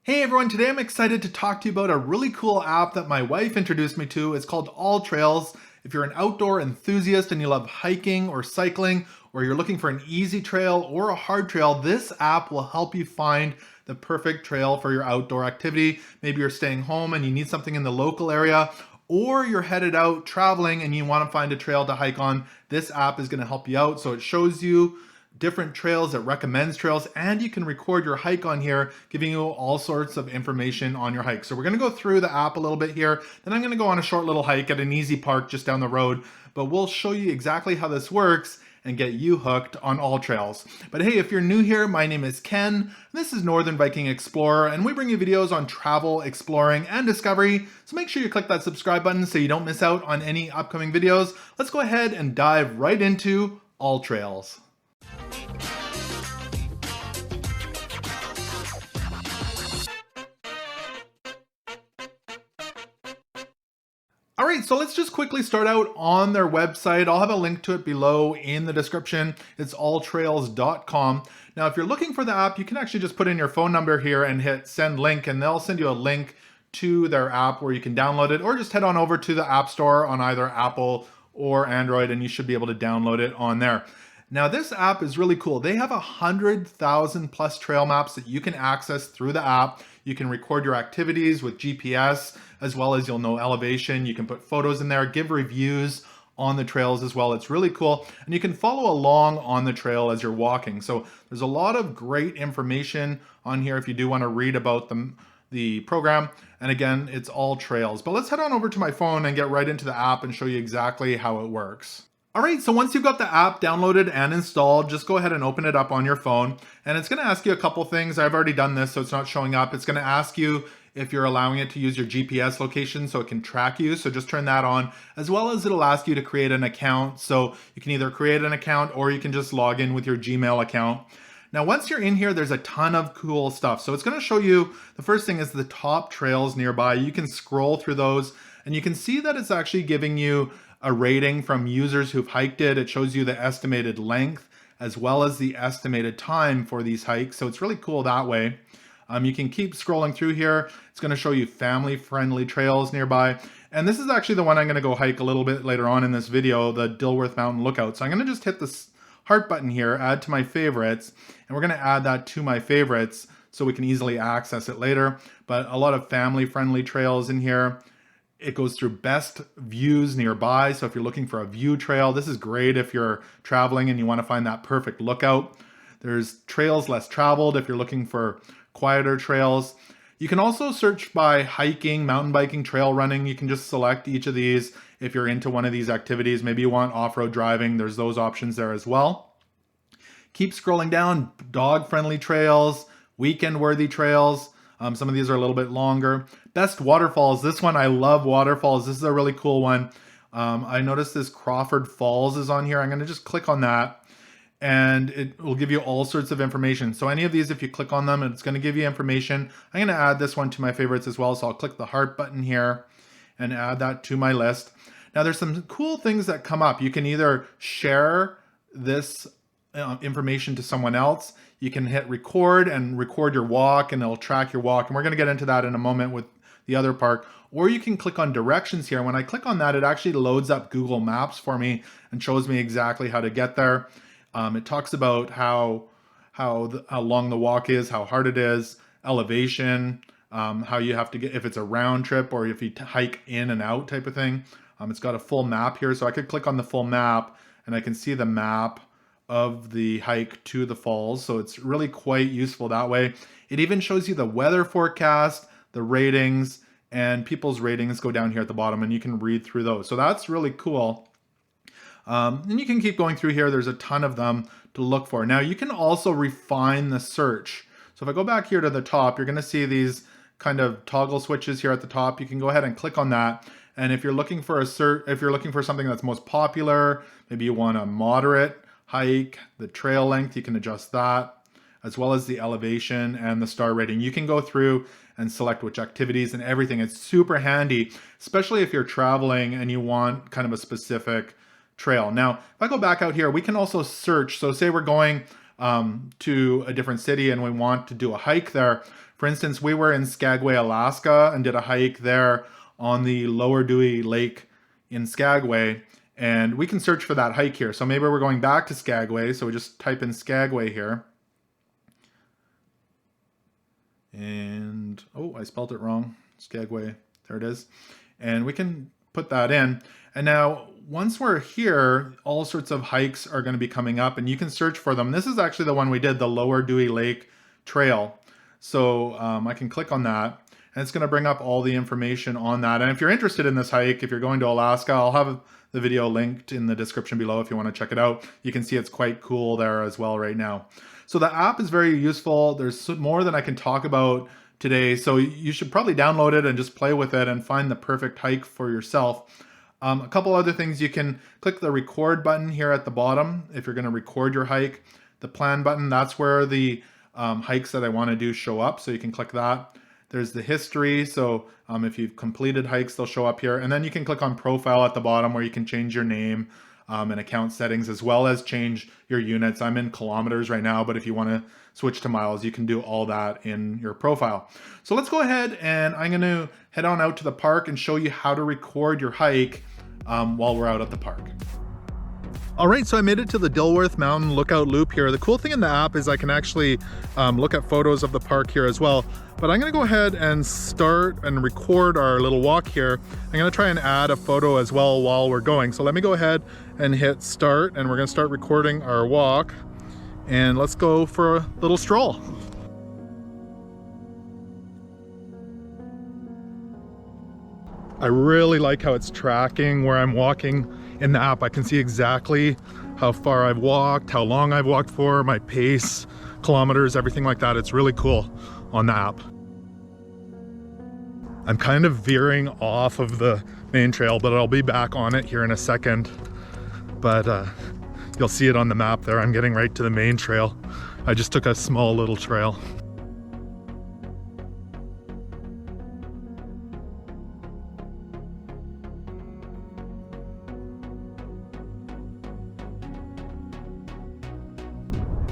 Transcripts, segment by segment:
Hey everyone, today I'm excited to talk to you about a really cool app that my wife introduced me to. It's called AllTrails. If you're an outdoor enthusiast and you love hiking or cycling, or you're looking for an easy trail or a hard trail, this app will help you find the perfect trail for your outdoor activity. Maybe you're staying home and you need something in the local area, or you're headed out traveling and you want to find a trail to hike on. This app is going to help you out. So it shows you different trails, it recommends trails, and you can record your hike on here, giving you all sorts of information on your hike. So we're gonna go through the app a little bit here, then I'm gonna go on a short little hike at an easy park just down the road, but we'll show you exactly how this works and get you hooked on AllTrails. But hey, if you're new here, my name is Ken, and this is Northern Viking Explorer, and we bring you videos on travel, exploring, and discovery. So make sure you click that subscribe button so you don't miss out on any upcoming videos. Let's go ahead and dive right into AllTrails. All right, so let's just quickly start out on their website. I'll have a link to it below in the description. It's alltrails.com. Now, if you're looking for the app, you can actually just put in your phone number here and hit send link, and they'll send you a link to their app where you can download it, or just head on over to the App Store on either Apple or Android, and you should be able to download it on there. Now, this app is really cool. They have 100,000 plus trail maps that you can access through the app. You can record your activities with GPS, as well as you'll know elevation. You can put photos in there, give reviews on the trails as well. It's really cool. And you can follow along on the trail as you're walking. So there's a lot of great information on here if you do want to read about the program. And again, it's AllTrails. But let's head on over to my phone and get right into the app and show you exactly how it works. All right, so once you've got the app downloaded and installed, just go ahead and open it up on your phone. And it's gonna ask you a couple things. I've already done this, so it's not showing up. It's gonna ask you if you're allowing it to use your GPS location so it can track you. So just turn that on, as well as it'll ask you to create an account. So you can either create an account or you can just log in with your Gmail account. Now, once you're in here, there's a ton of cool stuff. So it's gonna show you, the first thing is the top trails nearby. You can scroll through those and you can see that it's actually giving you a rating from users who've hiked it. It shows you the estimated length as well as the estimated time for these hikes. So it's really cool that way. You can keep scrolling through here. It's going to show you family-friendly trails nearby. And this is actually the one I'm going to go hike a little bit later on in this video, the Dilworth Mountain Lookout. So I'm going to just hit this heart button here, add to my favorites, and we're going to add that to my favorites so we can easily access it later. But a lot of family-friendly trails in here. It goes through best views nearby. So if you're looking for a view trail, this is great if you're traveling and you want to find that perfect lookout. There's trails less traveled if you're looking for quieter trails. You can also search by hiking, mountain biking, trail running. You can just select each of these if you're into one of these activities. Maybe you want off-road driving. There's those options there as well. Keep scrolling down, dog-friendly trails, weekend-worthy trails. Some of these are a little bit longer. Best waterfalls. This one, I love waterfalls. This is a really cool one. I noticed this Crawford Falls is on here. I'm going to just click on that and it will give you all sorts of information. So any of these, if you click on them, it's going to give you information. I'm going to add this one to my favorites as well. So I'll click the heart button here and add that to my list. Now there's some cool things that come up. You can either share this information to someone else. You can hit record and record your walk and it'll track your walk. And we're going to get into that in a moment with the other park. Or you can click on directions here. When I click on that, it actually loads up Google Maps for me and shows me exactly how to get there. It talks about how long the walk is, how hard it is, elevation, how you have to get, if it's a round trip or if you hike in and out type of thing. It's got a full map here. So I could click on the full map and I can see the map of the hike to the falls. So it's really quite useful that way. It even shows you the weather forecast, the ratings, and people's ratings go down here at the bottom and you can read through those. So that's really cool. And you can keep going through here. There's a ton of them to look for. Now you can also refine the search. So if I go back here to the top, you're gonna see these kind of toggle switches here at the top. You can go ahead and click on that. And if you're looking for if you're looking for something that's most popular, maybe you want a moderate hike, the trail length, you can adjust that, as well as the elevation and the star rating. You can go through and select which activities and everything. It's super handy, especially if you're traveling and you want kind of a specific trail. Now, if I go back out here, we can also search. So say we're going to a different city and we want to do a hike there. For instance, we were in Skagway, Alaska and did a hike there on the Lower Dewey Lake in Skagway, and we can search for that hike here. So maybe we're going back to Skagway, so we just type in Skagway here. And, oh, I spelled it wrong. Skagway, there it is. And we can put that in. And now, once we're here, all sorts of hikes are going to be coming up, and you can search for them. This is actually the one we did, the Lower Dewey Lake Trail. So I can click on that, and it's going to bring up all the information on that. And if you're interested in this hike, if you're going to Alaska, I'll have the video linked in the description below if you want to check it out. You can see it's quite cool there as well right now. So the app is very useful. There's more than I can talk about today, so you should probably download it and just play with it and find the perfect hike for yourself. A couple other things, you can click the record button here at the bottom if you're going to record your hike. The plan button, that's where the hikes that I want to do show up, so you can click that. There's the history, so if you've completed hikes, they'll show up here. And then you can click on profile at the bottom where you can change your name and account settings, as well as change your units. I'm in kilometers right now, but if you want to switch to miles, you can do all that in your profile. So let's go ahead, and I'm going to head on out to the park and show you how to record your hike while we're out at the park. All right, so I made it to the Dilworth Mountain Lookout Loop here. The cool thing in the app is I can actually look at photos of the park here as well. But I'm gonna go ahead and start and record our little walk here. I'm gonna try and add a photo as well while we're going. So let me go ahead and hit start, and we're gonna start recording our walk. And let's go for a little stroll. I really like how it's tracking where I'm walking in the app. I can see exactly how far I've walked, how long I've walked for, my pace, kilometers, everything like that. It's really cool on the app. I'm kind of veering off of the main trail, but I'll be back on it here in a second. But you'll see it on the map there. I'm getting right to the main trail. I just took a small little trail.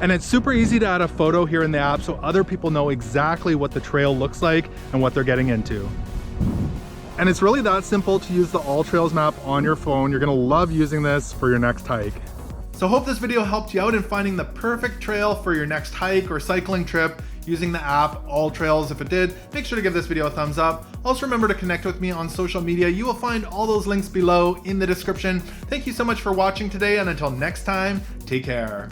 And it's super easy to add a photo here in the app so other people know exactly what the trail looks like and what they're getting into. And it's really that simple to use the AllTrails map on your phone. You're gonna love using this for your next hike. So hope this video helped you out in finding the perfect trail for your next hike or cycling trip using the app AllTrails. If it did, make sure to give this video a thumbs up. Also remember to connect with me on social media. You will find all those links below in the description. Thank you so much for watching today, and until next time, take care.